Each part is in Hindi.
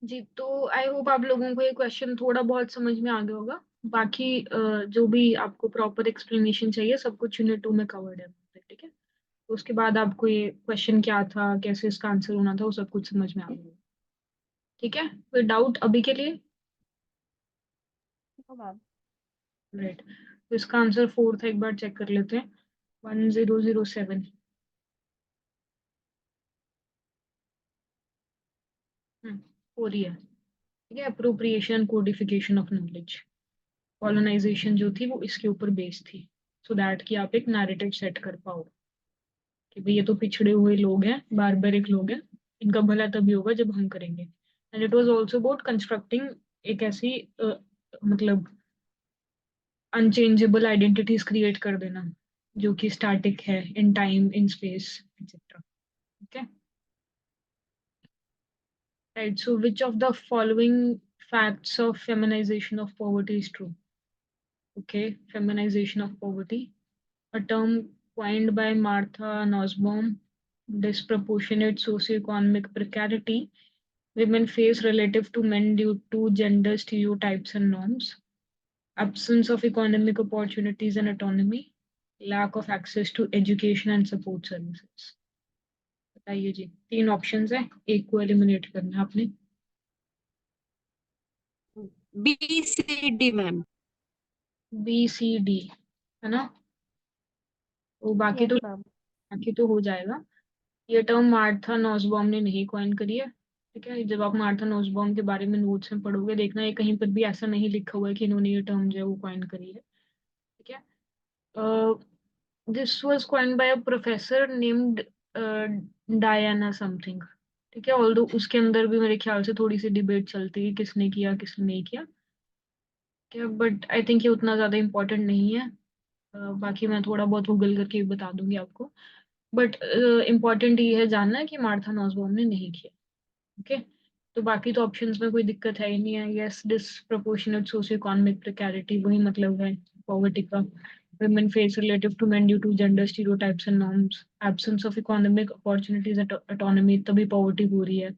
जी, तो आई होप आप लोगों को ये क्वेश्चन थोड़ा बहुत समझ में आ गया होगा। बाकी जो भी आपको प्रॉपर एक्सप्लेनेशन चाहिए सब कुछ यूनिट 2 में कवर्ड है। ठीक है, तो उसके बाद आपको ये क्वेश्चन क्या था, कैसे इसका आंसर होना था, वो सब कुछ समझ में आ गया। ठीक है, कोई डाउट अभी के लिए? तो मैम राइट, तो इसका आंसर 4 था, एक बार चेक कर लेते हैं। 1007। हो रही है। ठीक है, appropriation codification of knowledge. Colonisation जो थी वो इसके ऊपर बेस्ड थी, सो दैट कि आप एक नैरेटिव सेट कर पाओ कि भाई ये तो पिछड़े हुए लोग हैं, बारबरिक लोग हैं, इनका भला तभी होगा जब हम करेंगे। And it was also about constructing एक ऐसी मतलब अनचेंजेबल आइडेंटिटीज क्रिएट कर देना जो कि स्टैटिक है in time in space etcetera. Okay, right, so which of the following facts of feminization of poverty is true? Okay, feminization of poverty, a term coined by Martha Nussbaum. Disproportionate socioeconomic precarity women face relative to men due to gender stereotypes and norms. Absence of economic opportunities and autonomy. Lack of access to education and support services. बताइए जी, तीन ऑप्शंस है, एक को एलिमिनेट करना है आपने। BCD ma'am. B C D, है ना? तो बाकी यस तो मैम। बाकी तो हो जाएगा। ये टर्म मार्था नॉसबॉम ने नहीं कॉइन करी है। ठीक है, जब आप मार्था नॉसबॉम के बारे में नोट्स में पढ़ोगे देखना ये कहीं पर भी ऐसा नहीं लिखा हुआ है कि इन्होंने ये टर्म जो है वो कॉइन करी है। ठीक है, this was coined bye a professor named Diana something. ठीक है, ऑल्दो उसके अंदर भी मेरे ख्याल से थोड़ी सी डिबेट चलती है किसने किया किसने नहीं किया। ठीक है, बट आई थिंक ये उतना ज्यादा इम्पोर्टेंट नहीं है। बाकी मैं थोड़ा बहुत गूगल करके भी बता दूंगी आपको। बट इम्पोर्टेंट ये है जानना कि मार्था नॉसबॉम ने नहीं किया। ओके, तो बाकी तो ऑप्शंस में कोई दिक्कत है ही नहीं है। यस, डिसप्रोपोर्शनेट सोशियो इकोनॉमिक प्रिकैरिटी वही मतलब है पॉवर्टी का। women face relative to men due to gender stereotypes and norms. Absence of economic opportunities and autonomy, तभी पॉवर्टी हो रही है।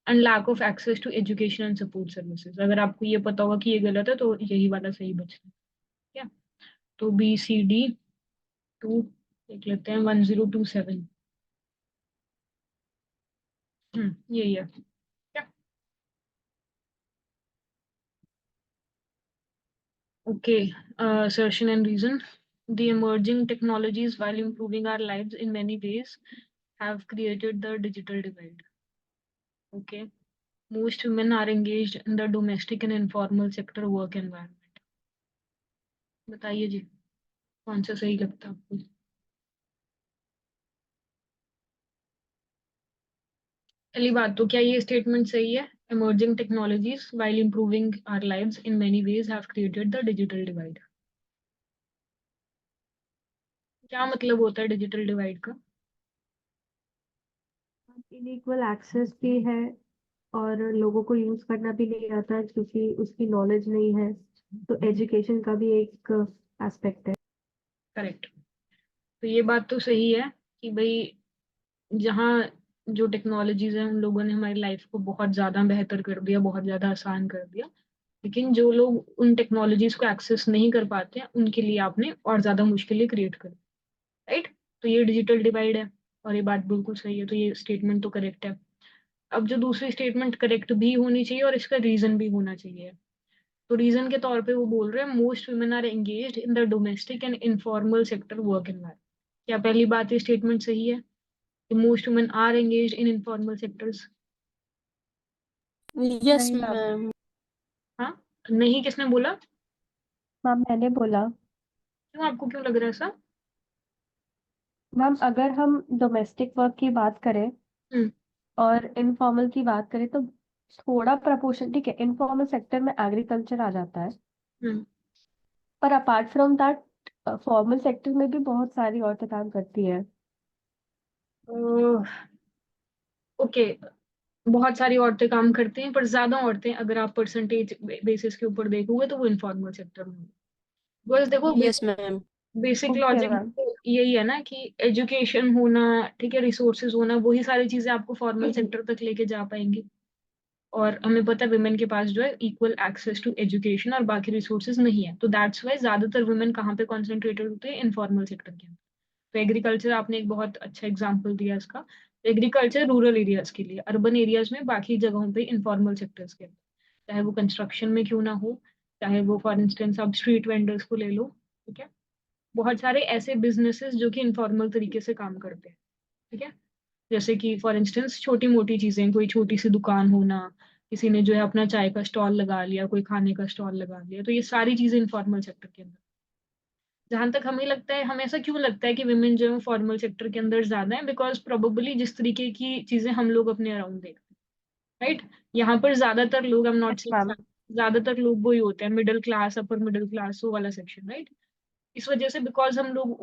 And lack of access to education and support services, अगर आपको ये पता होगा कि ये गलत है तो यही वाला सही बचना है। क्या, तो बी सी डी टू देख लेते हैं, 1027। यही है। Okay, assertion and reason. The emerging technologies, while improving our lives in many ways, have created the digital divide. Okay, most women are engaged in the domestic and informal sector work environment. बताइए जी, कौन सा सही लगता है आपको? पहली बात तो क्या ये स्टेटमेंट सही है? Emerging technologies, while improving our lives in many ways, have created the digital divide. क्या मतलब होता है डिजिटल डिवाइड का? इनइक्वल एक्सेस भी है और लोगों को यूज करना भी नहीं आता है क्योंकि उसकी नॉलेज नहीं है। तो एजुकेशन का भी एक एस्पेक्ट है। करेक्ट, तो ये बात तो सही है कि भाई जहाँ जो टेक्नोलॉजीज हैं उन लोगों ने हमारी लाइफ को बहुत ज्यादा बेहतर कर दिया, बहुत ज्यादा आसान कर दिया। लेकिन जो लोग उन टेक्नोलॉजीज को एक्सेस नहीं कर पाते हैं उनके लिए आपने और ज्यादा मुश्किलें क्रिएट कर दी। राइट, तो ये डिजिटल डिवाइड है और ये बात बिल्कुल सही है, तो ये स्टेटमेंट तो करेक्ट है। अब जो दूसरी स्टेटमेंट करेक्ट भी होनी चाहिए और इसका रीजन भी होना चाहिए। तो रीजन के तौर पे वो बोल रहे हैं most women are engaged in the domestic and informal sector work environment. क्या पहली बात ये स्टेटमेंट सही है कि most women are engaged in informal sectors? Yes नहीं मैम। मैम। हाँ, नहीं किसने बोला? मैम मैंने बोला। क्यों, आपको क्यों लग रहा है ऐसा? मैम अगर हम डोमेस्टिक वर्क की बात करें हम्म। और इनफॉर्मल की बात करें तो थोड़ा प्रपोर्शन ठीक है, इनफॉर्मल सेक्टर में एग्रीकल्चर आ जाता है। हम्म। पर apart from that formal sector में भी बहुत सारी औरतें काम करती है। ओके, बहुत सारी औरतें काम करती हैं पर ज्यादा औरतें अगर आप परसेंटेज बेसिस के ऊपर देखोगे तो वो इनफॉर्मल सेक्टर में। बस देखो, yes ma'am. Basic okay logic ma'am. यही है ना कि एजुकेशन होना, ठीक है, रिसोर्सेज होना, वही सारी चीजें आपको फॉर्मल सेक्टर तक लेके जा पाएंगी। और हमें पता है वुमेन के पास जो है इक्वल एक्सेस टू एजुकेशन और बाकी रिसोर्सेज नहीं है, तो दैट्स वाई ज्यादातर वुमेन कहाँ पे कॉन्सेंट्रेटेड होते हैं, इनफॉर्मल सेक्टर के अंदर। तो एग्रीकल्चर आपने एक बहुत अच्छा एग्जाम्पल दिया इसका। एग्रीकल्चर रूरल एरियाज के लिए, अर्बन एरियाज में बाकी जगहों पे इनफॉर्मल सेक्टर्स के अंदर, चाहे वो कंस्ट्रक्शन में क्यों ना हो, चाहे वो फॉर इंस्टेंस आप स्ट्रीट वेंडर्स को ले लो, ठीक है, बहुत सारे ऐसे बिजनेसेस जो कि इनफॉर्मल तरीके से काम करते हैं, ठीक है। जैसे कि फॉर इंस्टेंस छोटी मोटी चीजें, कोई छोटी सी दुकान होना, किसी ने जो है अपना चाय का स्टॉल लगा लिया, कोई खाने का स्टॉल लगा लिया, तो ये सारी चीजें इनफॉर्मल सेक्टर के अंदर। जहां तक हमें लगता है, हमें ऐसा क्यों लगता है कि वुमेन जो है फॉर्मल सेक्टर के अंदर ज्यादा है, बिकॉज प्रोबेबली जिस तरीके की चीजें हम लोग अपने अराउंड देखते हैं, राइट, यहाँ पर ज्यादातर लोग, I am not yes ma'am. Saying, ज्यादातर लोग वही होते हैं, middle class, upper middle class, वो वाला सेक्शन, राइट। इस वजह से बिकॉज हम लोग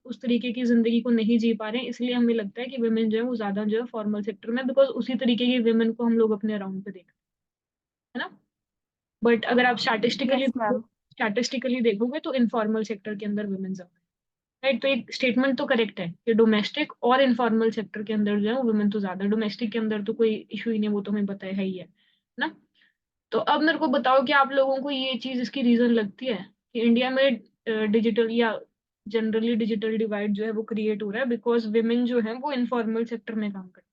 उस तरीके की जिंदगी को नहीं जी पा रहे हैं, इसलिए हमें लगता है कि वुमेन जो है वो ज्यादा जो है फॉर्मल सेक्टर में, बिकॉज उसी तरीके की वुमेन को हम लोग अपने अराउंड पे देखते हैं, है ना। बट अगर आप यस मैम। स्टैटिस्टिकली देखोगे तो इनफॉर्मल सेक्टर के अंदर वुमेन ज्यादा है, राइट। तो एक स्टेटमेंट तो करेक्ट है कि डोमेस्टिक और इनफॉर्मल सेक्टर के अंदर जो है वुमेन तो ज्यादा, डोमेस्टिक के अंदर तो कोई इशू ही नहीं, वो तो हमें पता है ही है ना। तो अब मेरे को बताओ कि आप लोगों को ये चीज इसकी रीजन लगती है कि इंडिया में डिजिटल या जनरली डिजिटल डिवाइड जो है वो क्रिएट हो रहा है बिकॉज विमेन जो है वो इनफॉर्मल सेक्टर में काम करती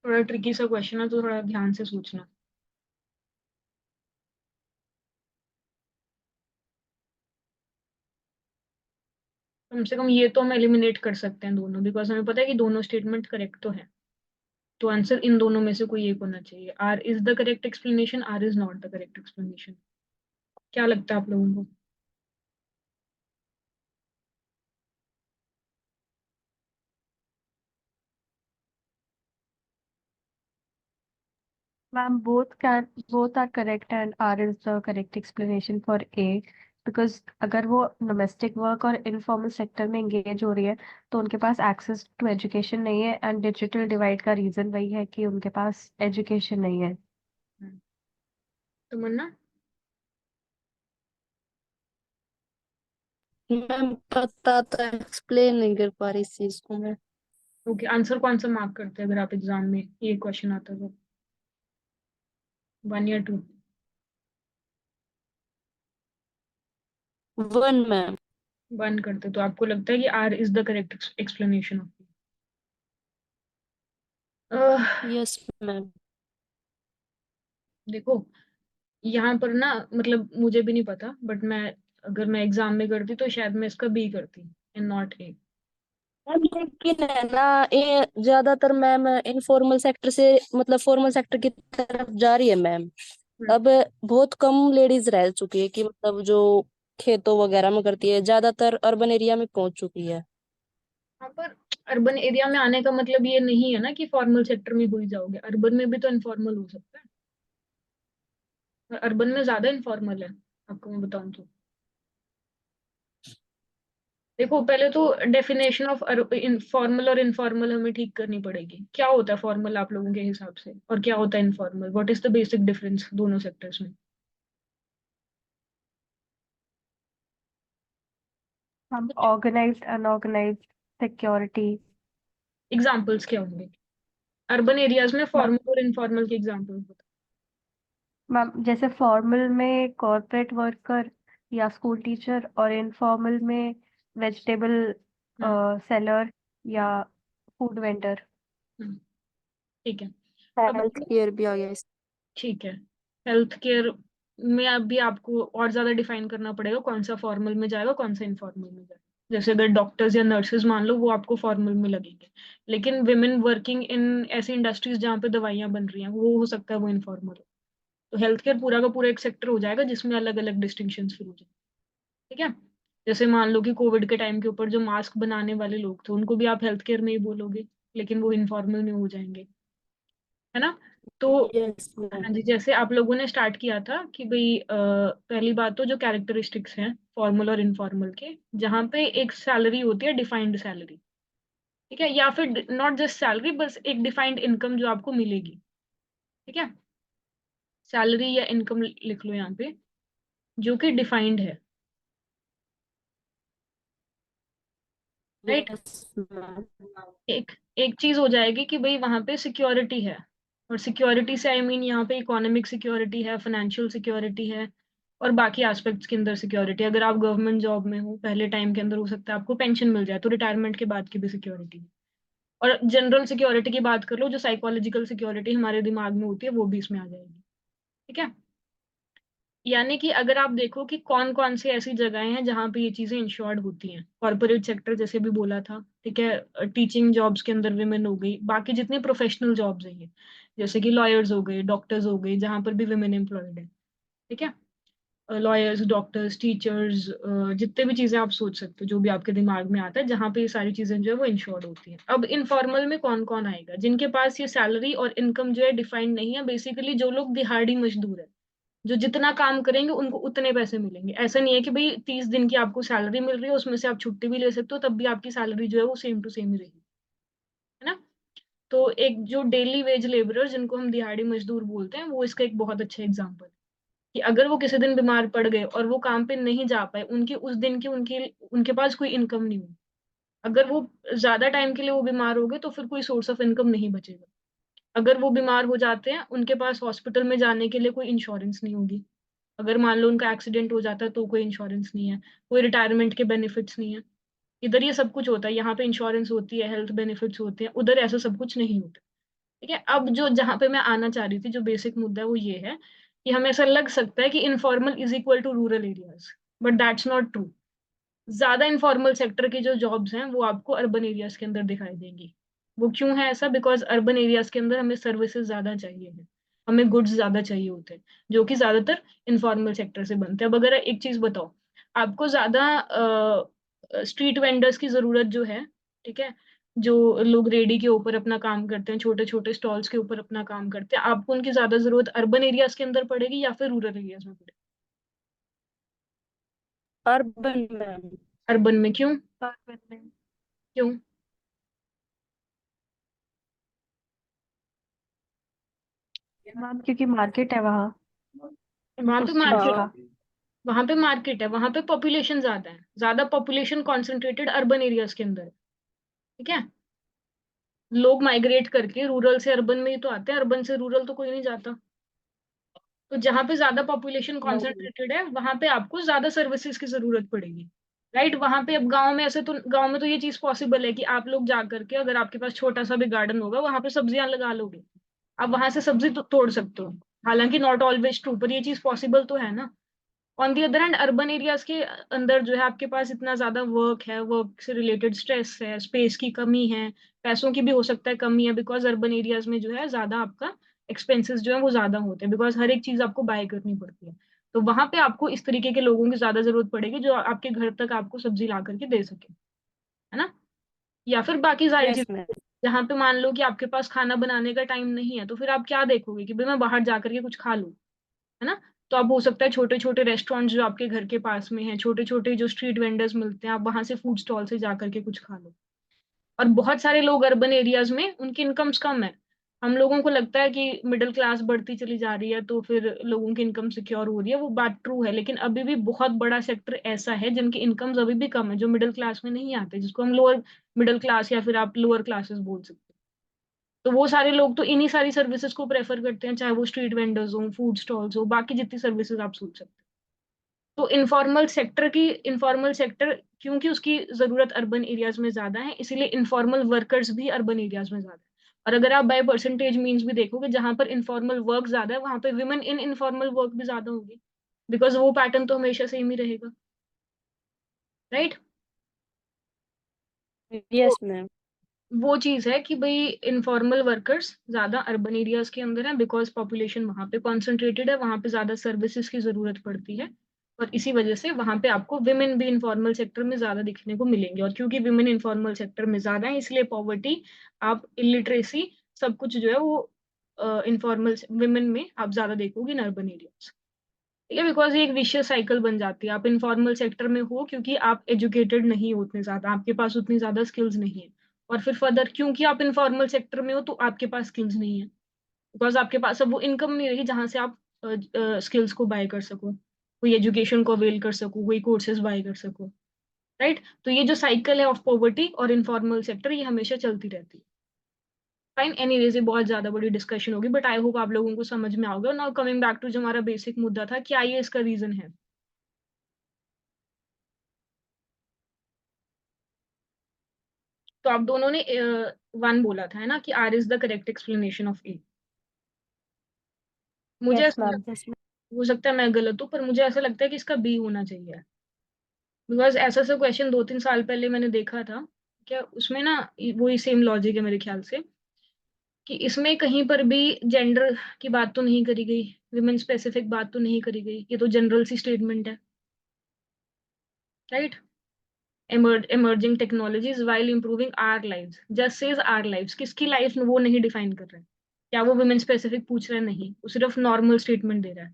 है। थोड़ा ट्रिकी सा क्वेश्चन है, तो थोड़ा ध्यान से सोचना। कम से कम ये तो हम एलिमिनेट कर सकते हैं दोनों, बिकॉज हमें पता है कि दोनों स्टेटमेंट करेक्ट तो है। तो आंसर इन दोनों में से कोई एक होना चाहिए। R is the correct explanation, R is not the correct explanation. क्या लगता है आप लोगों को? Ma'am, both are correct and R is the correct explanation for A, because अगर वो डोमेस्टिक वर्क और इनफॉर्मल सेक्टर में एंगेज हो रही है तो उनके पास एक्सेस टू एजुकेशन नहीं है, एंड डिजिटल डिवाइड का रीजन वही है कि उनके पास एजुकेशन नहीं है। तमन्ना? मैम पता तो एक्सप्लेन नहीं कर पा रही इस चीज को मैं। ओके, आंसर कौन सा मार्क करते हैं अगर आप एग्जाम में ये क्वेश्चन आता है तो? 1 या 2? 1 मैम। 1 करते, तो आपको लगता है कि R is the correct explanation of. Yes ma'am. देखो, यहाँ पर ना, मतलब मुझे भी नहीं पता, बट मैं, अगर मैं एग्जाम में करती तो शायद मैं इसका बी करती एंड नॉट ए। मैम लेकिन है ना, ये ज्यादातर मैम इनफॉर्मल सेक्टर से मतलब फॉर्मल सेक्टर की तरफ जा रही है मैम। अब बहुत कम लेडीज रह चुकी है कि मतलब जो खेतों वगैरह में करती है, ज्यादातर अर्बन एरिया में पहुंच चुकी है। यहाँ पर अर्बन एरिया में आने का मतलब ये नहीं है ना कि फॉर्मल सेक्टर में हो ही जाओगे, अर्बन में भी तो इनफॉर्मल हो सकता है, और अर्बन में ज्यादा इनफॉर्मल है, आपको मैं बताऊं तो। देखो, पहले तो डेफिनेशन ऑफ फॉर्मल और इनफॉर्मल हमें ठीक करनी पड़ेगी। क्या होता है फॉर्मल आप लोगों के हिसाब से, और क्या होता है informal? What is the basic difference दोनों सेक्टर्स में? हम ऑर्गेनाइज्ड अनऑर्गेनाइज्ड सिक्योरिटी। एग्जाम्पल्स क्या होंगे अर्बन एरियाज में फॉर्मल और इनफॉर्मल के एग्जाम्पल्स? मैम, जैसे फॉर्मल में कॉर्पोरेट वर्कर या स्कूल टीचर, और इनफॉर्मल में वेजिटेबल हम्म। सेलर या फूड वेंडर। हम्म, ठीक है। अब हेल्थ केयर भी आ गया इस। ठीक है, हेल्थ केयर में अभी आपको और ज्यादा डिफाइन करना पड़ेगा कौन सा फॉर्मल में जाएगा, कौन सा इनफॉर्मल में जाएगा। जैसे अगर डॉक्टर्स या नर्सेज मान लो, वो आपको फॉर्मल में लगेंगे, लेकिन विमेन वर्किंग इन ऐसी इंडस्ट्रीज जहाँ पे दवाइयाँ बन रही हैं, वो हो सकता है वो इनफॉर्मल हो। तो हेल्थ केयर पूरा का पूरा एक सेक्टर हो जाएगा जिसमें अलग अलग डिस्टिंक्शन फिर हो जाएंगे, ठीक है। जैसे मान लो कि कोविड के टाइम के ऊपर जो मास्क बनाने वाले लोग थे, उनको भी आप हेल्थ केयर में ही बोलोगे, लेकिन वो इनफॉर्मल में हो जाएंगे, है ना। तो यस हाँ मैम। जी, जैसे आप लोगों ने स्टार्ट किया था कि भाई पहली बात तो जो कैरेक्टरिस्टिक्स हैं फॉर्मल और इनफॉर्मल के, जहाँ पे एक सैलरी होती है, डिफाइंड सैलरी, ठीक है, या फिर नॉट जस्ट सैलरी, बस एक डिफाइंड इनकम जो आपको मिलेगी, ठीक है। सैलरी या इनकम लिख लो यहाँ पे, जो कि डिफाइंड है, राइट। Yes ma'am. एक एक चीज हो जाएगी कि भाई वहां पे सिक्योरिटी है, और सिक्योरिटी से आई मीन यहाँ पे इकोनॉमिक सिक्योरिटी है, फाइनेंशियल सिक्योरिटी है, और बाकी एस्पेक्ट्स के अंदर सिक्योरिटी। अगर आप गवर्नमेंट जॉब में हो पहले टाइम के अंदर, हो सकता है आपको पेंशन मिल जाए, तो रिटायरमेंट के बाद की भी सिक्योरिटी है। और जनरल सिक्योरिटी की बात कर लो, जो साइकोलॉजिकल सिक्योरिटी हमारे दिमाग में होती है, वो भी इसमें आ जाएगी। ठीक है, यानी कि अगर आप देखो कि कौन कौन सी ऐसी जगहें हैं जहाँ पे ये चीजें इंश्योर्ड होती हैं, कॉर्पोरेट सेक्टर जैसे भी बोला था, ठीक है, टीचिंग जॉब्स के अंदर विमेन हो गई, बाकी जितनी प्रोफेशनल जॉब्स हैं ये, जैसे कि लॉयर्स हो गए, डॉक्टर्स हो गए, जहाँ पर भी विमेन एम्प्लॉयड है। ठीक है, लॉयर्स, डॉक्टर्स, टीचर्स, जितने भी चीजें आप सोच सकते हो, जो भी आपके दिमाग में आता है, जहाँ पे ये सारी चीजें जो है वो इंश्योर्ड होती हैं। अब इनफॉर्मल में कौन कौन आएगा? जिनके पास ये सैलरी और इनकम जो है डिफाइंड नहीं है, बेसिकली जो लोग दिहाड़ी मजदूर है, जो जितना काम करेंगे उनको उतने पैसे मिलेंगे। ऐसा नहीं है कि भाई 30 दिन की आपको सैलरी मिल रही है, उसमें से आप छुट्टी भी ले सकते हो, तब भी आपकी सैलरी जो है वो सेम टू सेम ही रहेगी, है ना। तो एक जो डेली वेज लेबरर, जिनको हम दिहाड़ी मजदूर बोलते हैं, वो इसका एक बहुत अच्छा एग्जाम्पल, कि अगर वो किसी दिन बीमार पड़ गए और वो काम पे नहीं जा पाए, उनकी उस दिन की उनकी उनके पास कोई इनकम नहीं हुई, अगर वो ज्यादा टाइम के लिए वो बीमार हो गए, तो फिर कोई सोर्स ऑफ इनकम नहीं बचेगा। अगर वो बीमार हो जाते हैं, उनके पास हॉस्पिटल में जाने के लिए कोई इंश्योरेंस नहीं होगी। अगर मान लो उनका एक्सीडेंट हो जाता है, तो कोई इंश्योरेंस नहीं है, कोई रिटायरमेंट के बेनिफिट्स नहीं है। इधर ये सब कुछ होता है, यहाँ पे इंश्योरेंस होती है, हेल्थ बेनिफिट्स होते हैं, उधर ऐसा सब कुछ नहीं होता। ठीक है, अब जो जहाँ पे मैं आना चाह रही थी, जो बेसिक मुद्दा है वो ये है कि हमें ऐसा लग सकता है कि informal is equal to rural areas, but that's not true. ज्यादा इनफॉर्मल सेक्टर की जो जॉब्स हैं वो आपको अर्बन एरियाज के अंदर दिखाई देंगी। वो क्यों है ऐसा? बिकॉज अर्बन एरियाज के अंदर हमें सर्विसेज ज्यादा चाहिए है, हमें गुड्स ज्यादा चाहिए होते हैं, जो कि ज्यादातर इनफॉर्मल सेक्टर से बनते हैं। अब अगर एक चीज बताओ, आपको ज्यादा स्ट्रीट वेंडर्स की जरूरत जो है, ठीक है, जो लोग रेडी के ऊपर अपना काम करते हैं, छोटे छोटे स्टॉल्स के ऊपर अपना काम करते हैं, आपको उनकी ज्यादा जरूरत अर्बन एरियाज के अंदर पड़ेगी या फिर रूरल एरियाज में पड़ेगी? Urban ma'am. अर्बन में क्यों? urban में। क्यों? मैम क्योंकि मार्केट है वहाँ वहां पे उस चीज मार्केट, का। हाँ। वहां पे मार्केट है, वहां पे पॉपुलेशन ज्यादा है, ज्यादा पॉपुलेशन कॉन्सेंट्रेटेड अर्बन एरियाज के अंदर है। ठीक है, लोग माइग्रेट करके रूरल से अर्बन में ही तो आते हैं, अर्बन से रूरल तो कोई नहीं जाता। तो जहाँ पे ज्यादा पॉपुलेशन नहीं। कॉन्सेंट्रेटेड है, वहां पे आपको ज्यादा सर्विसेज की जरूरत पड़ेगी। राइट, वहां पे अब गांव में ऐसे तो, गांव में तो ये चीज पॉसिबल है कि आप लोग जा करके, अगर आपके पास छोटा सा भी गार्डन होगा, वहां पे सब्जियां लगा लोगे, आप वहां से सब्जी तो तोड़ सकते हो। हालांकि नॉट ऑलवेज ट्रू, पर ये चीज पॉसिबल तो है ना। On the other hand, urban areas के अंदर जो है आपके पास इतना ज्यादा वर्क है, वर्क से रिलेटेड स्ट्रेस है, स्पेस की कमी है, पैसों की भी हो सकता है कमी है, बिकॉज अर्बन एरियाज में जो है ज्यादा आपका एक्सपेंसेस जो है वो ज्यादा होते हैं, बिकॉज हर एक चीज आपको बाय करनी पड़ती है। तो वहां पे आपको इस तरीके के लोगों की ज्यादा जरूरत पड़ेगी, जो आपके घर तक आपको सब्जी ला करके दे सके, है ना। या फिर बाकी सारी यस चीज, मैम। जहाँ पे मान लो कि आपके पास खाना बनाने का टाइम नहीं है, तो फिर आप क्या देखोगे कि भाई मैं बाहर जा करके कुछ खा लूं, है ना। तो आप हो सकता है छोटे छोटे रेस्टोरेंट्स जो आपके घर के पास में हैं, छोटे छोटे जो स्ट्रीट वेंडर्स मिलते हैं, आप वहां से फूड स्टॉल से जा करके कुछ खा लो। और बहुत सारे लोग अर्बन एरियाज में उनकी इनकम्स कम है। हम लोगों को लगता है कि मिडिल क्लास बढ़ती चली जा रही है, तो फिर लोगों की इनकम सिक्योर हो रही है, वो बात ट्रू है, लेकिन अभी भी बहुत बड़ा सेक्टर ऐसा है जिनकी इनकम्स अभी भी कम है, जो मिडिल क्लास में नहीं आते, जिसको हम लोअर मिडिल क्लास या फिर आप लोअर क्लासेस बोल सकते हैं। तो वो सारे लोग तो इन्हीं सारी सर्विसेज को प्रेफर करते हैं, चाहे वो स्ट्रीट वेंडर्स हो, फूड स्टॉल्स हो, बाकी जितनी सर्विसेज आप सोच सकते हैं। तो इनफॉर्मल सेक्टर क्योंकि उसकी जरूरत अर्बन एरियाज में ज्यादा है, इसीलिए इनफॉर्मल वर्कर्स भी अर्बन एरियाज में ज्यादा है। और अगर आप बाय परसेंटेज मीन्स भी देखोगे, जहां पर इनफॉर्मल वर्क ज्यादा है, वहां पे विमेन इन इनफॉर्मल वर्क भी ज्यादा होगी, बिकॉज वो पैटर्न तो हमेशा सेम ही रहेगा। Right, yes ma'am. वो चीज है कि भाई इनफॉर्मल वर्कर्स ज्यादा अर्बन एरियाज के अंदर है, बिकॉज पॉपुलेशन वहां पे कॉन्सेंट्रेटेड है, वहां पे ज्यादा सर्विसेज की जरूरत पड़ती है, और इसी वजह से वहां पे आपको विमेन भी इनफॉर्मल सेक्टर में ज्यादा दिखने को मिलेंगे। और क्योंकि विमेन इनफॉर्मल सेक्टर में ज्यादा है, इसलिए पॉवर्टी, आप इलिटरेसी, सब कुछ जो है वो इनफॉर्मल विमेन में आप ज्यादा देखोगे इन अर्बन एरियाज। ठीक है, बिकॉज ये एक विशियस साइकिल बन जाती है। आप इनफॉर्मल सेक्टर में हो क्योंकि आप एजुकेटेड नहीं हो उतने ज्यादा, आपके पास उतनी ज्यादा स्किल्स नहीं है, और फिर फर्दर क्योंकि आप इनफॉर्मल सेक्टर में हो तो आपके पास स्किल्स नहीं है, बिकॉज आपके पास अब वो इनकम नहीं रही जहां से आप स्किल्स को बाय कर सको, कोई एजुकेशन को अवेल कर सको, कोई कोर्सेज बाय कर सको। राइट, तो ये जो साइकिल है ऑफ पॉवर्टी और इनफॉर्मल सेक्टर, ये हमेशा चलती रहती है। फाइन, एनीवेज ये बहुत ज्यादा बड़ी डिस्कशन होगी, बट आई होप आप लोगों को समझ में आओगे। नाउ कमिंग बैक टू जो हमारा बेसिक मुद्दा था, क्या ये इसका रीजन है? तो आप दोनों ने वन बोला था, है ना, कि R is the correct explanation of A. मुझे यस ऐसा मैम। लगता है, हो सकता है मैं गलत हूँ, पर मुझे ऐसा लगता है कि इसका बी होना चाहिए। बिकॉज ऐसा सा क्वेश्चन 2-3 साल पहले मैंने देखा था, क्या उसमें ना वही सेम लॉजिक है मेरे ख्याल से, कि इसमें कहीं पर भी जेंडर की बात तो नहीं करी गई, विमेन स्पेसिफिक बात तो नहीं करी गई, ये तो जनरल सी स्टेटमेंट है, right? emerging technologies while improving our lives, just says our lives, किसकी लाइफ वो नहीं डिफाइन कर रहे हैं, क्या वो वुमेन स्पेसिफिक पूछ रहे हैं? नहीं, वो सिर्फ नॉर्मल स्टेटमेंट दे रहा है,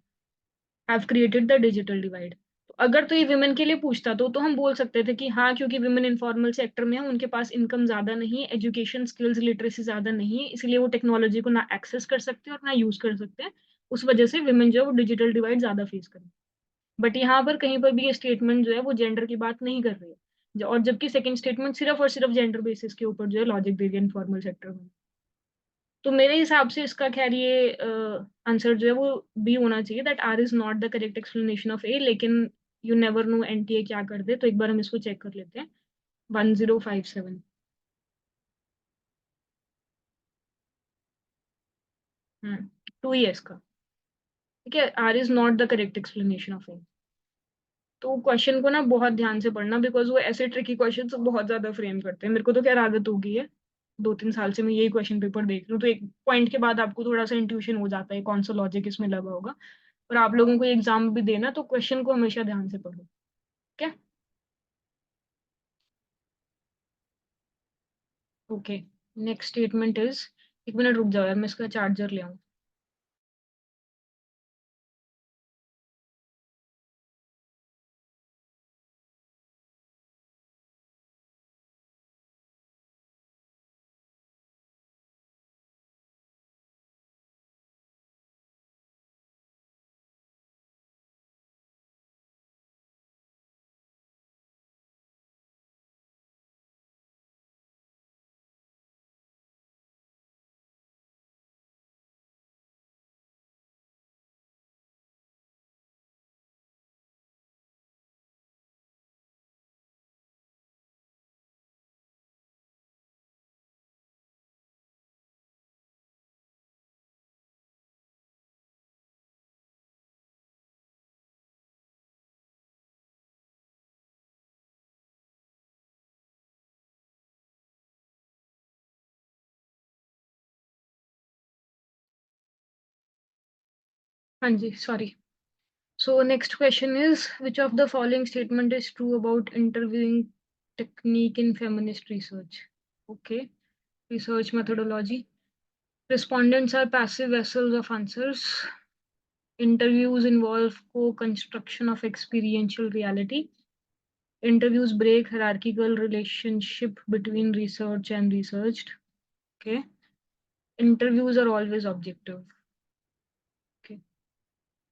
have created the digital divide. तो अगर तो ये विमेन के लिए पूछता तो हम बोल सकते थे कि हाँ, क्योंकि विमेन इनफॉर्मल सेक्टर में है, उनके पास इनकम ज्यादा नहीं है, एजुकेशन स्किल्स लिटरेसी ज्यादा नहीं है, इसलिए वो टेक्नोलॉजी को ना एक्सेस कर सकते हैं और ना यूज कर सकते हैं, उस वजह से विमेन जो है वो डिजिटल डिवाइड ज्यादा फेस करें। बट यहाँ पर कहीं पर भी ये स्टेटमेंट जो है वो जेंडर की बात नहीं कर रही है, और जबकि सेकंड स्टेटमेंट सिर्फ और सिर्फ जेंडर बेसिस के ऊपर जो है लॉजिक दे रही है इनफॉर्मल सेक्टर में। तो मेरे हिसाब से इसका खैर ये आंसर जो है वो बी होना चाहिए, that R is not the correct explanation of A. लेकिन यू नेवर नो एनटीए क्या कर दे, तो एक बार हम इसको चेक कर लेते हैं। 1057। टू ही है इसका। ठीक है, R is not the correct explanation of A. तो क्वेश्चन को ना बहुत ध्यान से पढ़ना, बिकॉज वो ऐसे ट्रिकी क्वेश्चन बहुत ज्यादा फ्रेम करते हैं। मेरे को तो खैर आदत हो गई है, 2-3 साल से मैं यही क्वेश्चन पेपर देख रही हूँ, तो एक पॉइंट के बाद आपको थोड़ा सा इंट्यूशन हो जाता है कौन सा लॉजिक इसमें लगा होगा। और आप लोगों को एग्जाम भी देना, तो क्वेश्चन को हमेशा ध्यान से पढ़ो। ठीक है, ओके। नेक्स्ट स्टेटमेंट इज, एक मिनट रुक जाओ यार, मैं इसका चार्जर ले आऊँ। हाँ जी, sorry. So next question is, which of the following statement is true about interviewing technique in feminist research? Okay, research methodology. Respondents are passive vessels of answers. Interviews involve co-construction of experiential reality. Interviews break hierarchical relationship between research and researched. Okay. Interviews are always objective. Okay.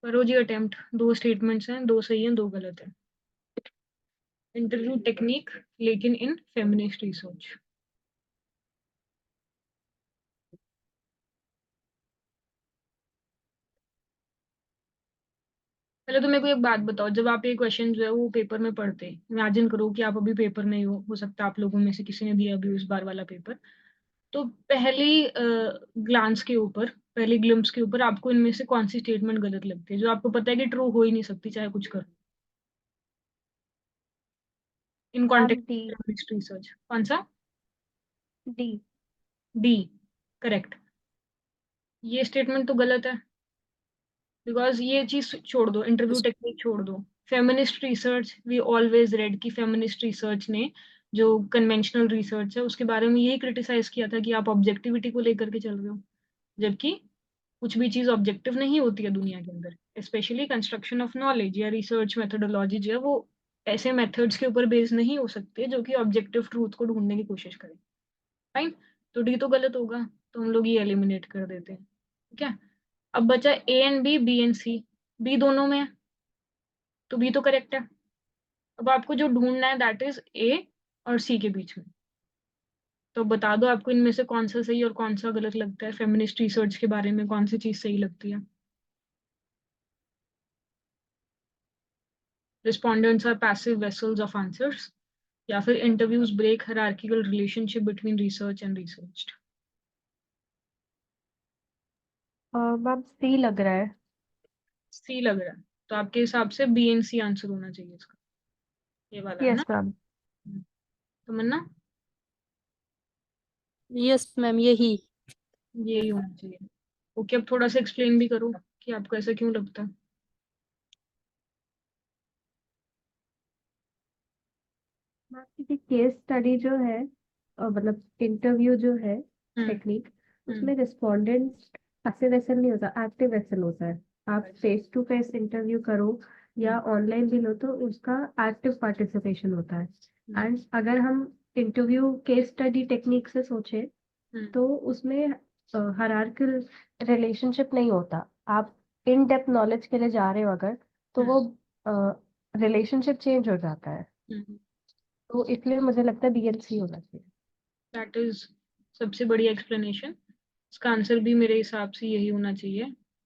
करो जी अटेम्प्ट। दो स्टेटमेंट्स हैं, दो सही हैं, दो गलत हैं। इंटरव्यू टेक्निक लेकिन इन फेमिनिस्ट रिसर्च। पहले तो मेरे को एक बात बताओ, जब आप ये क्वेश्चन जो है वो पेपर में पढ़ते, इमेजिन करो कि आप अभी पेपर में हो सकता है आप लोगों में से किसी ने दिया अभी उस बार वाला पेपर, तो पहली ग्लांस के ऊपर, पहली ग्लिम्स के ऊपर आपको इनमें से कौन सी स्टेटमेंट गलत लगती है, जो आपको पता है कि ट्रू हो ही नहीं सकती चाहे कुछ करो, इन ma'am context D. Feminist research? कौन सा? डी। D, correct. ये स्टेटमेंट तो गलत है, बिकॉज ये चीज छोड़ दो, इंटरव्यू टेक्निक छोड़ दो। Feminist research, we always read कि फेमिनिस्ट रिसर्च ने जो कन्वेंशनल रिसर्च है उसके बारे में यही क्रिटिसाइज किया था कि आप ऑब्जेक्टिविटी को लेकर के चल रहे हो, जबकि कुछ भी चीज ऑब्जेक्टिव नहीं होती है दुनिया के अंदर। स्पेशली कंस्ट्रक्शन ऑफ नॉलेज या रिसर्च मेथोडोलॉजी जो है वो ऐसे मेथड्स के ऊपर बेस्ड नहीं हो सकते जो कि ऑब्जेक्टिव ट्रूथ को ढूंढने की कोशिश करें। फाइन, तो डी तो गलत होगा, तो हम लोग ये एलिमिनेट कर देते हैं। ठीक है, अब बचा A and B, B and C. B दोनों में है, तो बी तो करेक्ट है। अब आपको जो ढूंढना है दैट इज ए और सी के बीच में। तो बता दो आपको इनमें से कौन सा सही और कौन सा गलत लगता है, फेमिनिस्ट रिसर्च के बारे में कौन सी चीज सही लगती है। Respondents are passive vessels of answers, या फिर interviews break hierarchical relationship between research and researched. Ma'am C लग रहा है। सी लग रहा है, तो आपके हिसाब से बी एंड सी आंसर होना चाहिए इसका, ये वाला है ना। Yes ma'am. Tamanna, yes ma'am, यही। यही होना चाहिए। ओके, अब थोड़ा सा एक्सप्लेन भी करो कि आपको ऐसा क्यों लगता है। मैम क्योंकि केस स्टडी जो है मतलब इंटरव्यू जो है हम्म। टेक्निक, हम्म। उसमें रिस्पोंडेंट पैसिव वेसल नहीं होता, एक्टिव वेसल होता है। आप फेस टू फेस इंटरव्यू करो या ऑनलाइन भी लो तो उसका एक्टिव पार्टिसिपेशन होता है। हम्म। एंड अगर हम इंटरव्यू केस स्टडी टेक्निक से सोचे हम्म। तो उसमें हायरार्किकल रिलेशनशिप नहीं होता। आप इन डेप्थ नॉलेज के लिए जा रहे हो अगर, तो वो रिलेशनशिप चेंज हो जाता है। हम्म। तो इसलिए मुझे लगता है बीएलसी होना चाहिए। दैट इज सबसे बड़ी एक्सप्लेनेशन। इसका आंसर भी मेरे हिसाब से यही होना चाहिए।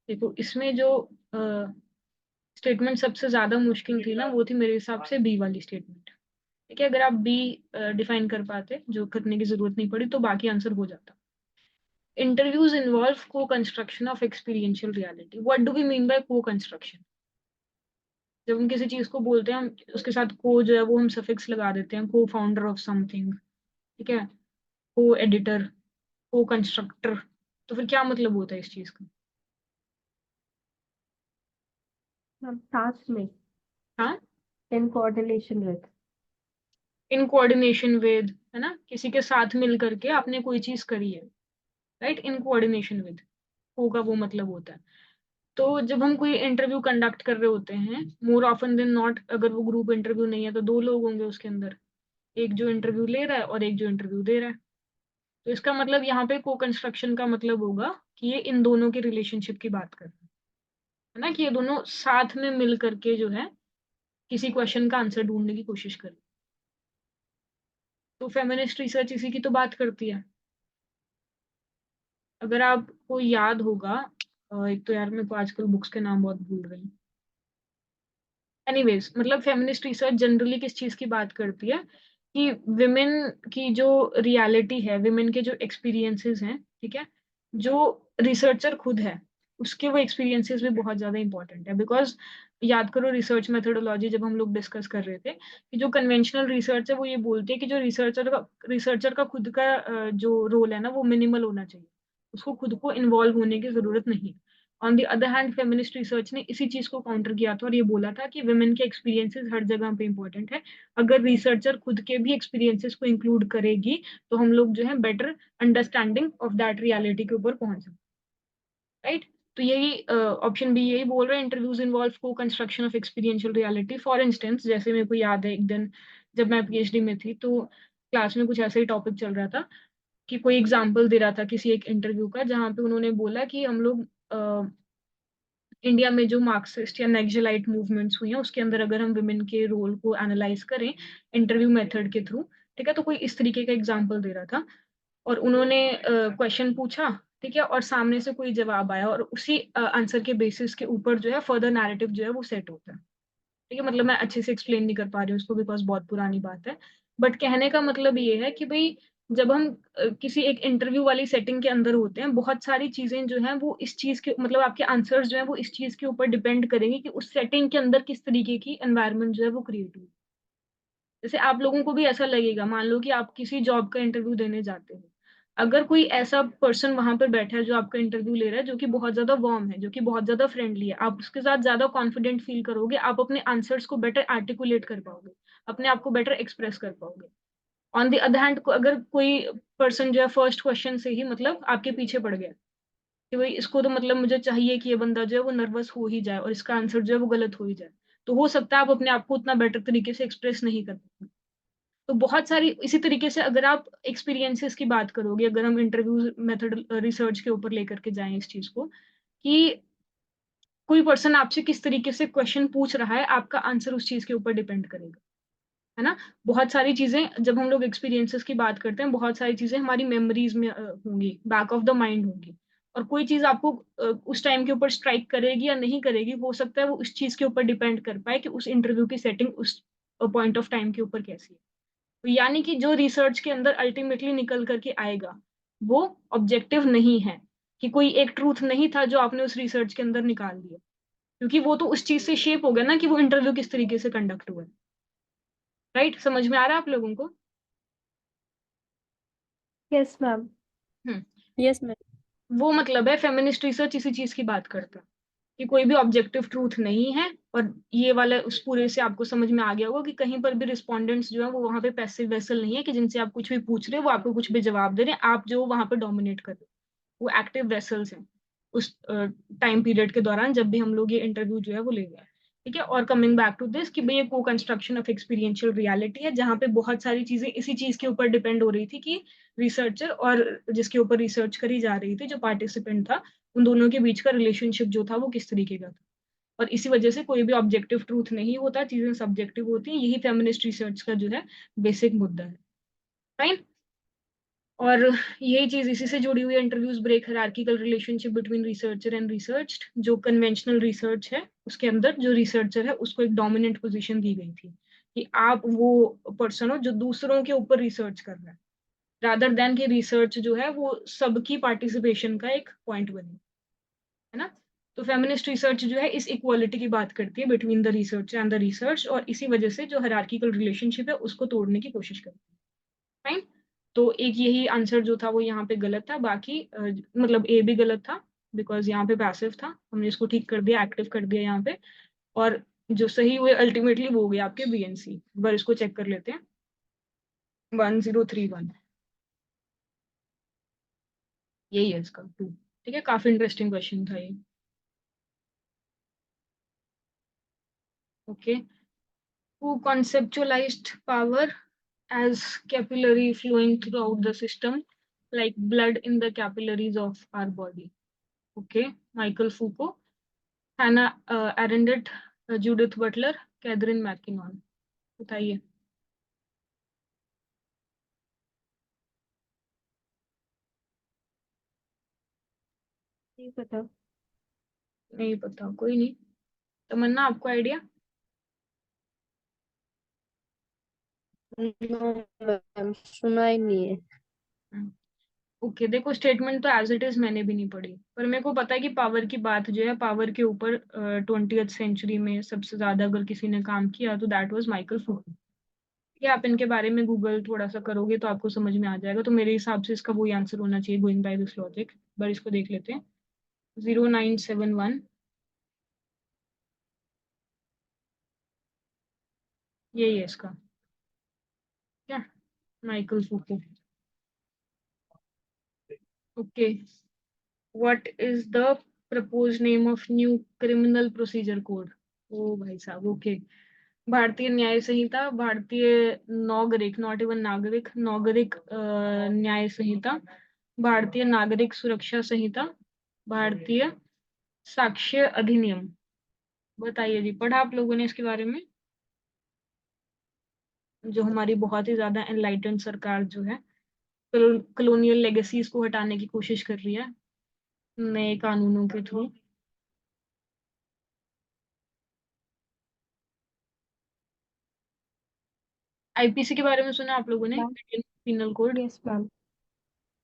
देखो, इसमें जो स्टेटमेंट सबसे ज्यादा मुश्किल थी ना, वो थी मेरे हिसाब से बी वाली स्टेटमेंट। ठीक है, अगर आप बी डिफाइन कर पाते, जो करने की जरूरत नहीं पड़ी, तो बाकी आंसर हो जाता। Interviews involve co construction of experiential reality. What do we mean by co construction? जब हम किसी चीज को बोलते हैं, हम उसके साथ को जो है वो हम सफिक्स लगा देते हैं, को फाउंडर ऑफ समथिंग, ठीक है, को एडिटर, को कंस्ट्रक्टर। तो फिर क्या मतलब होता है इस चीज का? हम साथ में, हाँ, in coordination with. In coordination with, है ना, किसी के साथ मिल करके आपने कोई चीज करी है, राइट, इन कोऑर्डिनेशन विद, को का वो मतलब होता है। तो जब हम कोई इंटरव्यू कंडक्ट कर रहे होते हैं, मोर ऑफन देन नॉट, अगर वो ग्रुप इंटरव्यू नहीं है तो दो लोग होंगे उसके अंदर, एक जो इंटरव्यू ले रहा है और एक जो इंटरव्यू दे रहा है। तो इसका मतलब यहाँ पे को कंस्ट्रक्शन का मतलब होगा कि ये इन दोनों के रिलेशनशिप की बात कर रहे हैं, है ना, कि ये दोनों साथ में मिल करके जो है किसी क्वेश्चन का आंसर ढूंढने की कोशिश करें। तो फेमिनिस्ट रिसर्च इसी की तो बात करती है। अगर आपको याद होगा, एक तो यार मेरे को आजकल बुक्स के नाम बहुत भूल रही हूँ। एनीवेज, मतलब फेमिनिस्ट रिसर्च जनरली किस चीज की बात करती है कि विमेन की जो रियलिटी है, विमेन के जो एक्सपीरियंसेस हैं, ठीक है, जो रिसर्चर खुद है उसके वो एक्सपीरियंसेस भी बहुत ज्यादा इंपॉर्टेंट है। बिकॉज याद करो, रिसर्च मेथोडोलॉजी जब हम लोग डिस्कस कर रहे थे, कि जो कन्वेंशनल रिसर्च है वो ये बोलती है कि जो रिसर्चर का खुद का जो रोल है ना, वो मिनिमल होना चाहिए, उसको खुद को इन्वॉल्व होने की जरूरत नहीं। On the other hand, feminist research ने इसी चीज को काउंटर किया था और ये बोला था कि वुमेन के एक्सपीरियंसेस हर जगह पे इंपॉर्टेंट है। अगर रिसर्चर खुद के भी एक्सपीरियंसेस को इंक्लूड करेगी तो हम लोग जो है better understanding of that reality के ऊपर पहुंच सकते, राइट। तो यही ऑप्शन बी यही बोल रहे हैं, interviews involve co construction of experiential reality. For instance, जैसे मेरे को याद है एक दिन जब मैं पीएचडी में थी, तो क्लास में कुछ ऐसा ही टॉपिक चल रहा था कि कोई एग्जाम्पल दे रहा था किसी एक इंटरव्यू का, जहाँ पे उन्होंने बोला कि हम लोग इंडिया में जो मार्क्सिस्ट या नेक्सलाइट मूवमेंट्स हुई हैं उसके अंदर अगर हम वुमेन के रोल को एनालाइज करें इंटरव्यू मेथड के थ्रू, ठीक है, तो कोई इस तरीके का एग्जाम्पल दे रहा था और उन्होंने क्वेश्चन पूछा, ठीक है, और सामने से कोई जवाब आया और उसी आंसर के बेसिस के ऊपर जो है फर्दर नैरेटिव जो है वो सेट होता है। ठीक है, मतलब मैं अच्छे से एक्सप्लेन नहीं कर पा रही हूँ उसको बिकॉज बहुत पुरानी बात है, बट कहने का मतलब ये है कि भाई जब हम किसी एक इंटरव्यू वाली सेटिंग के अंदर होते हैं, बहुत सारी चीजें जो हैं वो इस चीज के मतलब आपके आंसर्स जो हैं वो इस चीज के ऊपर डिपेंड करेंगे कि उस सेटिंग के अंदर किस तरीके की एनवायरनमेंट जो है वो क्रिएट हुई। जैसे आप लोगों को भी ऐसा लगेगा, मान लो कि आप किसी जॉब का इंटरव्यू देने जाते हो, अगर कोई ऐसा पर्सन वहां पर बैठा है जो आपका इंटरव्यू ले रहा है, जो कि बहुत ज्यादा वार्म है, जो कि बहुत ज्यादा फ्रेंडली है, आप उसके साथ ज्यादा कॉन्फिडेंट फील करोगे, आप अपने आंसर्स को बेटर आर्टिकुलेट कर पाओगे, अपने आप को बेटर एक्सप्रेस कर पाओगे। ऑन द अदर हैंड, अगर कोई पर्सन जो है फर्स्ट क्वेश्चन से ही मतलब आपके पीछे पड़ गया कि भाई इसको तो मतलब मुझे चाहिए कि ये बंदा जो है वो नर्वस हो ही जाए और इसका आंसर जो है वो गलत हो ही जाए, तो हो सकता है आप अपने आप को उतना बेटर तरीके से एक्सप्रेस नहीं कर पाए। तो बहुत सारी इसी तरीके से अगर आप एक्सपीरियंसेस की बात करोगे, अगर हम इंटरव्यू मेथड रिसर्च के ऊपर लेकर के जाएं इस चीज को, कि कोई पर्सन आपसे किस तरीके से क्वेश्चन पूछ रहा है, आपका आंसर उस चीज के ऊपर डिपेंड करेगा, है ना। बहुत सारी चीजें जब हम लोग एक्सपीरियंसेस की बात करते हैं, बहुत सारी चीजें हमारी मेमोरीज में होंगी, बैक ऑफ द माइंड होंगी, और कोई चीज आपको उस टाइम के ऊपर स्ट्राइक करेगी या नहीं करेगी, हो सकता है वो उस चीज के ऊपर डिपेंड कर पाए कि उस इंटरव्यू की सेटिंग उस पॉइंट ऑफ टाइम के ऊपर कैसी है। तो यानी कि जो रिसर्च के अंदर अल्टीमेटली निकल करके आएगा वो ऑब्जेक्टिव नहीं है, कि कोई एक ट्रूथ नहीं था जो आपने उस रिसर्च के अंदर निकाल दिया, क्योंकि वो तो उस चीज से शेप हो गया ना कि वो इंटरव्यू किस तरीके से कंडक्ट हुआ है। राइट, समझ में आ रहा है आप लोगों को? Yes ma'am. Hmm. Yes ma'am. वो मतलब है फेमिनिस्ट रिसर्च इसी चीज की बात करता है कि कोई भी ऑब्जेक्टिव ट्रूथ नहीं है। और ये वाला उस पूरे से आपको समझ में आ गया होगा कि कहीं पर भी रिस्पोंडेंट्स जो है वो वहां पे पैसिव वेसल नहीं है कि जिनसे आप कुछ भी पूछ रहे हो वो आपको कुछ भी जवाब दे रहे हैं, आप जो वहां पर डोमिनेट कर रहे हो। वो एक्टिव वेसल्स हैं उस टाइम पीरियड के दौरान जब भी हम लोग ये इंटरव्यू जो है वो ले गए। ठीक है, और कमिंग बैक टू दिस कि भाई ये को कंस्ट्रक्शन ऑफ एक्सपीरियंशियल रियलिटी है, जहाँ पे बहुत सारी चीजें इसी चीज के ऊपर डिपेंड हो रही थी कि रिसर्चर और जिसके ऊपर रिसर्च करी जा रही थी, जो पार्टिसिपेंट था, उन दोनों के बीच का रिलेशनशिप जो था वो किस तरीके का था। और इसी वजह से कोई भी ऑब्जेक्टिव ट्रूथ नहीं होता, चीजें सब्जेक्टिव होती हैं। यही फेमिनिस्ट रिसर्च का जो है बेसिक मुद्दा है। राइट। और यही चीज इसी से जुड़ी हुई है, interviews break hierarchical relationship between researcher and researched. जो कन्वेंशनल रिसर्च है उसके अंदर जो रिसर्चर है उसको एक डोमिनेंट पोजीशन दी गई थी कि आप वो पर्सन हो जो दूसरों के ऊपर रिसर्च कर रहा है, रादर देन कि रिसर्च जो है वो सबकी पार्टिसिपेशन का एक पॉइंट बने, है ना। तो फेमिनिस्ट रिसर्च जो है इस इक्वालिटी की बात करती है between the research and the research, और इसी वजह से जो हायरार्किकल रिलेशनशिप है उसको तोड़ने की कोशिश करती है। फाइन। तो एक यही आंसर जो था वो यहाँ पे गलत था, बाकी मतलब ए भी गलत था बिकॉज यहाँ पे पैसिव था, हमने इसको ठीक कर दिया, एक्टिव कर दिया यहाँ पे। और जो सही हुए अल्टीमेटली वो हो गया आपके बीएनसी। एक बार इसको चेक कर लेते हैं। 1031 यही है इसका टू। ठीक है, काफी इंटरेस्टिंग क्वेश्चन था ये। Okay. Who conceptualized power as capillary flowing throughout the system, like blood in the capillaries of our body? Okay, Michael Foucault, Hannah Arendt, Judith Butler, Catherine McKinnon. बताइए। नहीं पता। नहीं पता, कोई नहीं। तमन्ना, आपको आइडिया? नो मैम, सुना ही नहीं है। ओके, देखो स्टेटमेंट तो एज इट इज मैंने भी नहीं पढ़ी, पर मेरे को पता है कि पावर की बात जो है, पावर के ऊपर 20th सेंचुरी में सबसे ज्यादा अगर किसी ने काम किया तो दैट वाज माइकल फूको। कि आप इनके बारे में गूगल थोड़ा सा करोगे तो आपको समझ में आ जाएगा। तो मेरे हिसाब से इसका वही आंसर होना चाहिए, गोइंग बाय दिस लॉजिक। पर इसको देख लेते हैं। 0971 यही है इसका। क्या? Michael Foucault. Okay. What is the propose name of new criminal procedure code? ओ भाई साहब, ओके। भारतीय न्याय संहिता, भारतीय नागरिक, नॉट इवन नागरिक, नागरिक न्याय संहिता, भारतीय नागरिक सुरक्षा संहिता, भारतीय साक्ष्य अधिनियम। बताइए जी, पढ़ा आप लोगों ने इसके बारे में? जो हमारी बहुत ही ज्यादा एनलाइटेंड सरकार जो है कलोनियल लेगेसीज को हटाने की कोशिश कर रही है नए कानूनों के थ्रू। आईपीसी के बारे में सुना आप लोगों ने? Ma'am. Indian penal code. Yes ma'am.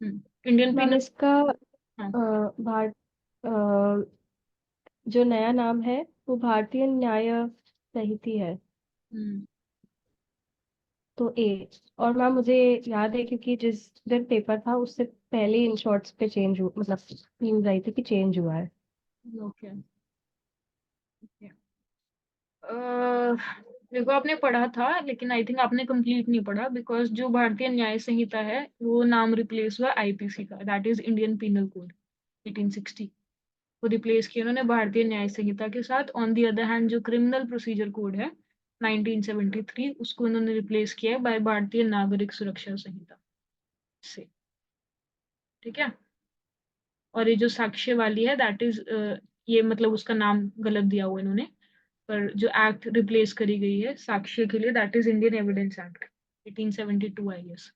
Indian ma'am penal. इसका हाँ। भारत जो नया नाम है वो भारतीय न्याय संहिता है। हम्म। तो ए। और मैम मुझे याद है क्योंकि जिस दिन पेपर था उससे पहले इन शॉर्ट्स पे चेंज हुआ, मतलब न्यूज आई थी कि चेंज हुआ है। ओके। देखो आपने पढ़ा था लेकिन आई थिंक आपने कंप्लीट नहीं पढ़ा, बिकॉज जो भारतीय न्याय संहिता है वो नाम रिप्लेस हुआ आईपीसी का, that is Indian penal code 1860 को रिप्लेस किया उन्होंने भारतीय न्याय संहिता के साथ। ऑन दी अदर हैंड जो क्रिमिनल प्रोसीजर कोड है 1973 उसको उन्होंने रिप्लेस किया है बाय भारतीय नागरिक सुरक्षा संहिता से। ठीक है। और ये जो साक्ष्य वाली है दैट इज ये मतलब उसका नाम गलत दिया हुआ इन्होंने, पर जो एक्ट रिप्लेस करी गई है साक्ष्य के लिए, that is Indian evidence act 1872 I guess.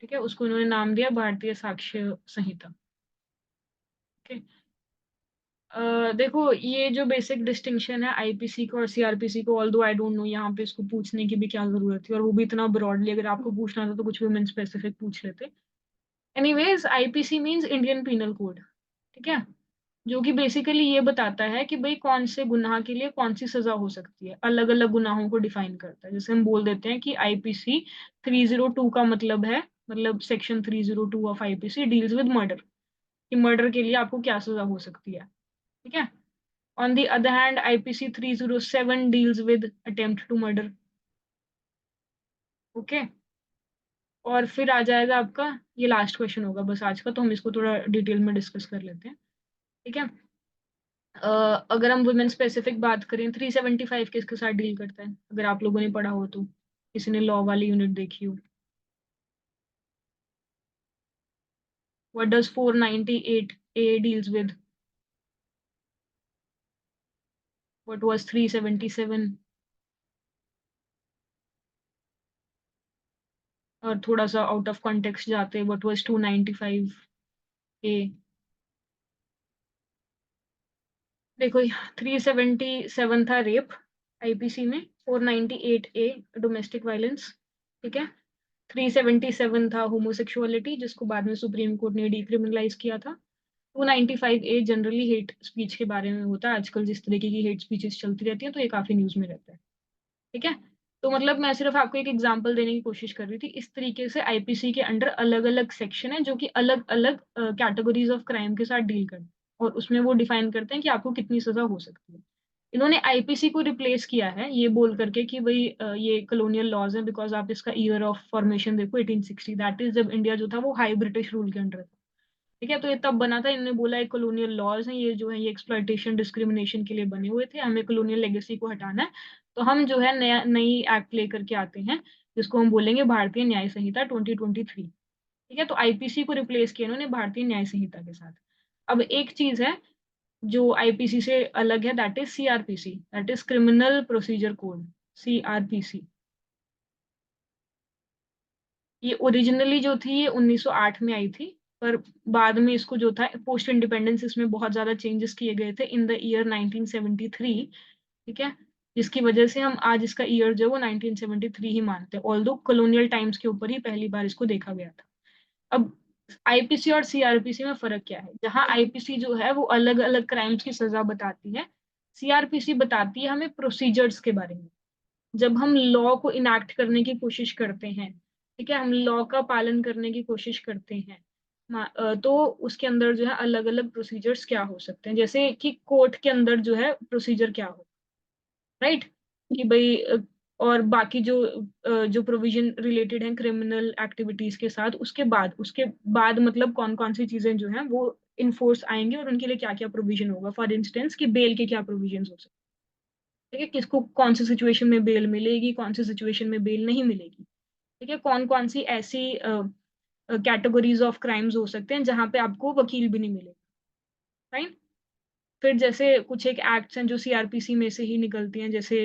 ठीक है, उसको इन्होंने नाम दिया भारतीय साक्ष्य संहिता। ठीक है। देखो ये जो बेसिक डिस्टिंक्शन है आईपीसी को और सीआरपीसी को, ऑल्दो आई डोंट नो यहाँ पे इसको पूछने की भी क्या जरूरत थी, और वो भी इतना ब्रॉडली, अगर आपको पूछना था तो कुछ वुमेन स्पेसिफिक पूछ लेते। Anyways IPC means Indian penal code. ठीक है, जो कि बेसिकली ये बताता है कि भाई कौन से गुनाह के लिए कौन सी सजा हो सकती है, अलग अलग गुनाहों को डिफाइन करता है। जैसे हम बोल देते हैं कि आईपीसी 302 का मतलब है, मतलब section 302 of IPC deals with murder, कि मर्डर के लिए आपको क्या सजा हो सकती है। ठीक है। On the other hand, IPC 307 deals with attempt to murder. Okay. और फिर आ जाएगा आपका, ये लास्ट क्वेश्चन होगा बस आज का, तो हम इसको थोड़ा डिटेल में डिस्कस कर लेते हैं। ठीक है। अगर हम वुमेन स्पेसिफिक बात करें, 375 किसके साथ डील करता है, अगर आप लोगों ने पढ़ा हो तो, किसी ने लॉ वाली यूनिट देखी हो। What does 498A deals with? What was 377? और थोड़ा सा आउट ऑफ कॉन्टेक्स्ट जाते, व्हाट वाज 295A? देखो 377 था रेप आईपीसी में, 498A डोमेस्टिक वायलेंस। ठीक है। 377 था होमोसेक्सुअलिटी, जिसको बाद में सुप्रीम कोर्ट ने डिक्रिमिनलाइज किया था। 295A जनरली हेट स्पीच के बारे में होता है, आजकल जिस तरीके की हेट स्पीचेस चलती रहती हैं तो ये काफी न्यूज में रहता है। ठीक है। तो मतलब मैं सिर्फ आपको एक एग्जांपल देने की कोशिश कर रही थी। इस तरीके से आईपीसी के अंडर अलग अलग सेक्शन है जो कि अलग अलग कैटेगरीज ऑफ क्राइम के साथ डील करते हैं, और उसमें वो डिफाइन करते हैं कि आपको कितनी सजा हो सकती है। इन्होंने आईपीसी को रिप्लेस किया है ये बोल करके कि भाई ये कॉलोनियल लॉज है, बिकॉज आप इसका ईयर ऑफ फॉर्मेशन देखो 1860, दैट इज जब इंडिया जो था वो हाई ब्रिटिश रूल के अंडर था। ठीक है, तो ये तब बना था, इन्होंने बोला है कॉलोनियल लॉज हैं ये, जो है ये एक्सप्लॉयटेशन डिस्क्रिमिनेशन के लिए बने हुए थे, हमें कॉलोनियल लेगेसी को हटाना है। तो हम जो है नया नई एक्ट लेकर के आते हैं, जिसको हम बोलेंगे भारतीय न्याय संहिता 2023। ठीक है, तो आईपीसी को रिप्लेस किया इन्होंने भारतीय न्याय संहिता के साथ। अब एक चीज है जो आईपीसी से अलग है, that is CrPC, that is criminal procedure code, CrPC. ये ओरिजिनली जो थी ये 1908 में आई थी, पर बाद में इसको जो था पोस्ट इंडिपेंडेंस, इसमें बहुत ज्यादा चेंजेस किए गए थे इन द ईयर 1973। ठीक है, जिसकी वजह से हम आज इसका ईयर जो है वो 1973 ही मानते हैं, ऑल्दो कॉलोनियल टाइम्स के ऊपर ही पहली बार इसको देखा गया था। अब आईपीसी और सीआरपीसी में फर्क क्या है? जहां आईपीसी जो है वो अलग अलग क्राइम्स की सजा बताती है, सीआरपीसी बताती है हमें प्रोसीजर्स के बारे में। जब हम लॉ को इनैक्ट करने की कोशिश करते हैं, ठीक है, हम लॉ का पालन करने की कोशिश करते हैं, तो उसके अंदर जो है अलग अलग प्रोसीजर्स क्या हो सकते हैं, जैसे कि कोर्ट के अंदर जो है प्रोसीजर क्या हो, राइट, कि भाई और बाकी जो प्रोविजन रिलेटेड हैं क्रिमिनल एक्टिविटीज के साथ, उसके बाद मतलब कौन कौन सी चीजें जो हैं वो इनफोर्स आएंगे और उनके लिए क्या क्या प्रोविजन होगा। फॉर इंस्टेंस कि बेल के क्या प्रोविजन हो सकते हैं, ठीक है, किसको कौन सी सिचुएशन में बेल मिलेगी, कौन सी सिचुएशन में बेल नहीं मिलेगी। ठीक है, कौन कौन सी ऐसी कैटेगरीज ऑफ क्राइम्स हो सकते हैं जहां पे आपको वकील भी नहीं मिलेगा, राइट। फिर जैसे कुछ एक एक्ट्स हैं जो सीआरपीसी में से ही निकलती हैं, जैसे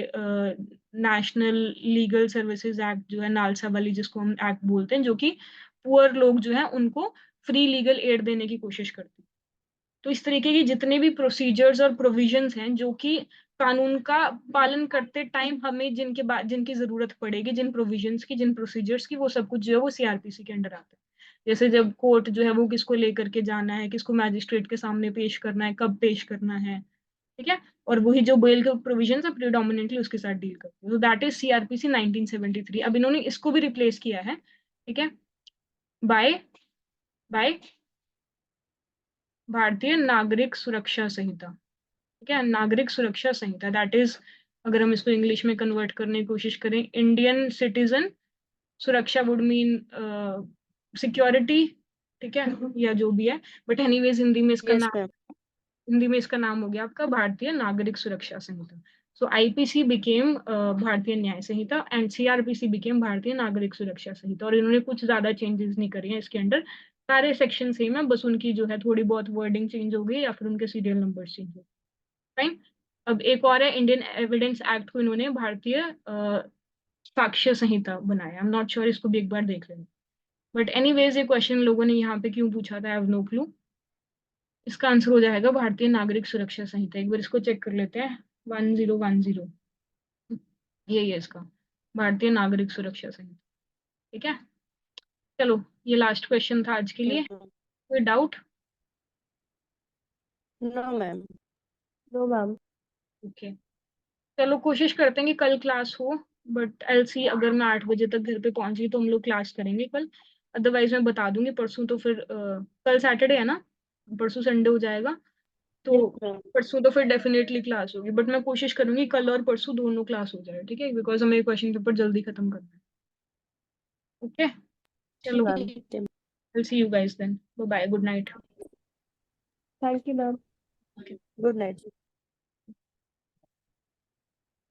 नेशनल लीगल सर्विसेज एक्ट जो है, नालसा वाली जिसको हम एक्ट बोलते हैं, जो कि पुअर लोग जो है उनको फ्री लीगल एड देने की कोशिश करती है। तो इस तरीके की जितने भी प्रोसीजर्स और प्रोविजंस हैं जो कि कानून का पालन करते टाइम हमें जिनके बाद जिनकी जरूरत पड़ेगी, जिन प्रोविजंस की, जिन प्रोसीजर्स की, वो सब कुछ जो है वो सीआरपीसी के अंडर आता है। जैसे जब कोर्ट जो है वो किसको लेकर के जाना है, किसको मैजिस्ट्रेट के सामने पेश करना है, कब पेश करना है। ठीक है, और वही जो बेल के प्रोविजंस है प्रीडोमिनेटली उसके साथ डील करते हैं, तो दैट इज सीआरपीसी 1973। अब इन्होंने इसको भी रिप्लेस किया है, ठीक है, बाय बाय भारतीय नागरिक सुरक्षा संहिता। ठीक है, नागरिक सुरक्षा संहिता, दैट इज, अगर हम इसको इंग्लिश में कन्वर्ट करने की कोशिश करें, इंडियन सिटीजन सुरक्षा वुड मीन सिक्योरिटी। ठीक है, या जो भी है, but anyways yes ma'am. Hindi में इसका नाम हो गया आपका भारतीय नागरिक सुरक्षा संहिता। सो आईपीसी बिकेम भारतीय न्याय संहिता एंड सीआरपीसी बिकेम भारतीय नागरिक सुरक्षा संहिता, और इन्होंने कुछ ज्यादा चेंजेस नहीं करे हैं इसके अंडर, सारे सेक्शन सेम है, बस उनकी जो है थोड़ी बहुत वर्डिंग चेंज हो गई या फिर उनके सीरियल नंबर चेंज हो गए, राइट। अब एक और है, इंडियन एविडेंस एक्ट को इन्होंने भारतीय साक्ष्य संहिता बनाया। आई एम नॉट श्योर, इसको भी एक बार देख लेना। बट एनीवेज ये क्वेश्चन लोगों ने यहाँ पे क्यों पूछा था, आई हैव नो क्लू। इसका आंसर हो जाएगा भारतीय नागरिक सुरक्षा संहिता। एक बार इसको चेक कर लेते हैं, 1010, यही है इसका, भारतीय नागरिक सुरक्षा संहिता। ठीक है, चलो ये लास्ट क्वेश्चन था आज के लिए। कोई doubt? No ma'am. No ma'am. Okay, चलो कोशिश करते हैं कि कल क्लास हो, बट आई सी अगर मैं 8 बजे तक घर पे पहुंच गई तो हम लोग क्लास करेंगे कल। अदरवाइज मैं बता दूंगी परसों, तो फिर कल सैटरडे है ना, परसों संडे हो जाएगा, तो यस मैम। परसों तो फिर डेफिनेटली क्लास होगी। बट मैं कोशिश करूंगी कल और परसों दोनों क्लास हो जाए, ठीक है, बिकॉज हमें क्वेश्चन पेपर जल्दी खत्म करना है। ओके, चलो, मैम। ठीक है। I'll see you guys then. Bye bye, good night. Thank you ma'am. Good night.